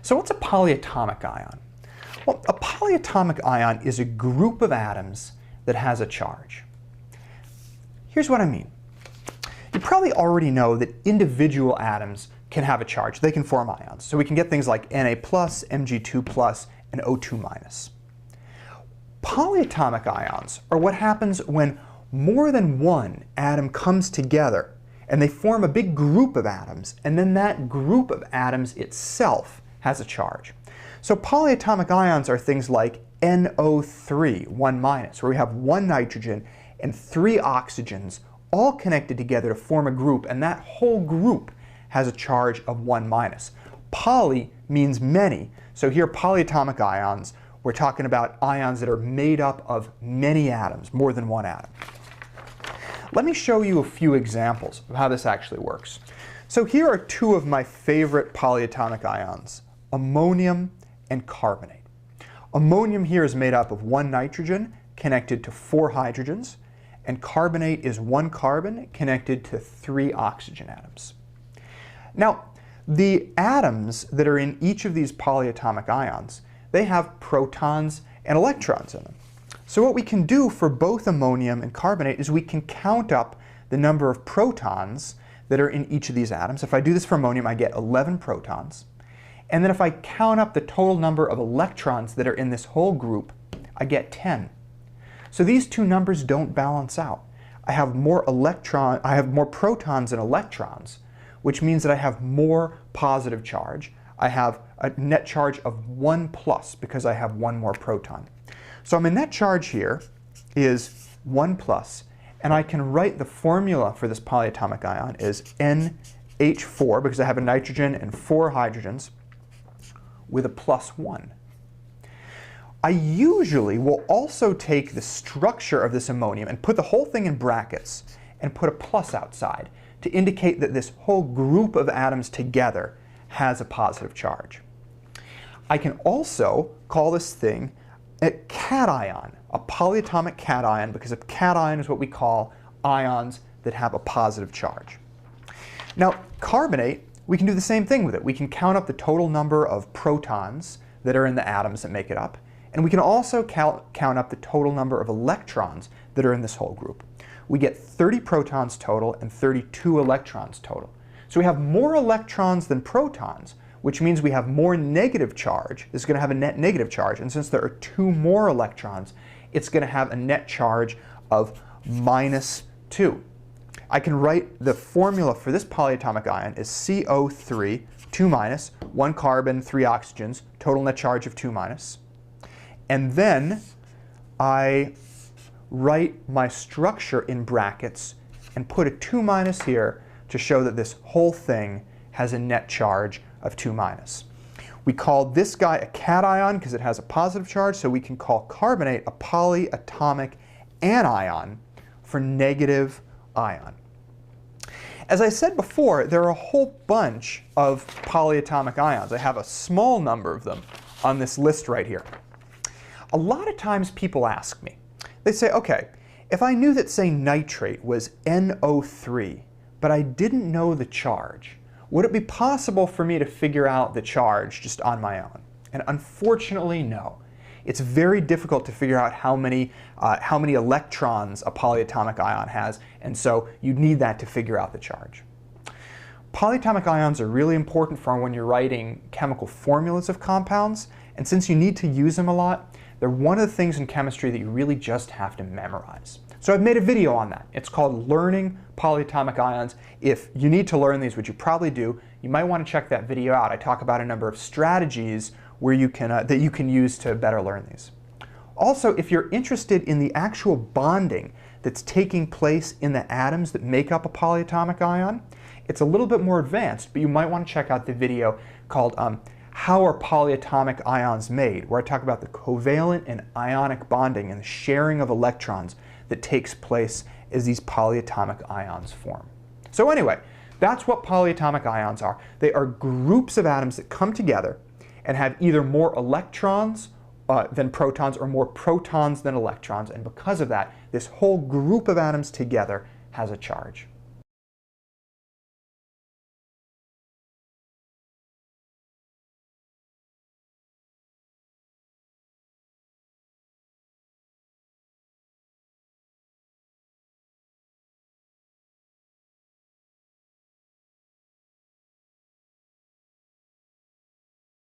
So what's a polyatomic ion? Well, a polyatomic ion is a group of atoms that has a charge. Here's what I mean. You probably already know that individual atoms can have a charge. They can form ions. So we can get things like Na+, Mg2+, and O2-. Polyatomic ions are what happens when more than one atom comes together and they form a big group of atoms, and then that group of atoms itself has a charge. So polyatomic ions are things like NO3, 1-, where we have one nitrogen and 3 oxygens all connected together to form a group, and that whole group has a charge of 1-. Poly means many, so here polyatomic ions, we're talking about ions that are made up of many atoms, more than one atom. Let me show you a few examples of how this actually works. So here are two of my favorite polyatomic ions, ammonium and carbonate. Ammonium here is made up of 1 nitrogen connected to 4 hydrogens, and carbonate is 1 carbon connected to 3 oxygen atoms. Now, the atoms that are in each of these polyatomic ions, they have protons and electrons in them. So what we can do for both ammonium and carbonate is we can count up the number of protons that are in each of these atoms. If I do this for ammonium, I get 11 protons. And then if I count up the total number of electrons that are in this whole group, I get 10. So these two numbers don't balance out. I have more protons than electrons, which means that I have more positive charge. I have a net charge of 1+ because I have 1 more proton. So my net charge here is 1+, and I can write the formula for this polyatomic ion is NH4, because I have a nitrogen and 4 hydrogens, with a +1. I usually will also take the structure of this ammonium and put the whole thing in brackets and put a plus outside to indicate that this whole group of atoms together has a positive charge. I can also call this thing a cation, a polyatomic cation, because a cation is what we call ions that have a positive charge. Now, carbonate, we can do the same thing with it. We can count up the total number of protons that are in the atoms that make it up, and we can also count up the total number of electrons that are in this whole group. We get 30 protons total and 32 electrons total. So we have more electrons than protons, which means we have more negative charge. This is going to have a net negative charge, and since there are 2 more electrons, it's going to have a net charge of -2. I can write the formula for this polyatomic ion is CO3, 2-, 1 carbon, 3 oxygens, total net charge of 2-. And then I write my structure in brackets and put a 2- here to show that this whole thing has a net charge of 2-. We call this guy a cation because it has a positive charge, so we can call carbonate a polyatomic anion for negative ion. As I said before, there are a whole bunch of polyatomic ions. I have a small number of them on this list right here. A lot of times people ask me, they say, okay, if I knew that, say, nitrate was NO3, but I didn't know the charge, would it be possible for me to figure out the charge just on my own? And unfortunately, no. It's very difficult to figure out how many electrons a polyatomic ion has, and so you need that to figure out the charge. Polyatomic ions are really important for when you're writing chemical formulas of compounds, and since you need to use them a lot, they're one of the things in chemistry that you really just have to memorize. So I've made a video on that. It's called Learning Polyatomic Ions. If you need to learn these, which you probably do, you might want to check that video out. I talk about a number of strategies where you can, that you can use to better learn these. Also, if you're interested in the actual bonding that's taking place in the atoms that make up a polyatomic ion, it's a little bit more advanced, but you might want to check out the video called How Are Polyatomic Ions Made?, where I talk about the covalent and ionic bonding and the sharing of electrons that takes place as these polyatomic ions form. So anyway, that's what polyatomic ions are. They are groups of atoms that come together and have either more electrons than protons or more protons than electrons, and because of that, this whole group of atoms together has a charge.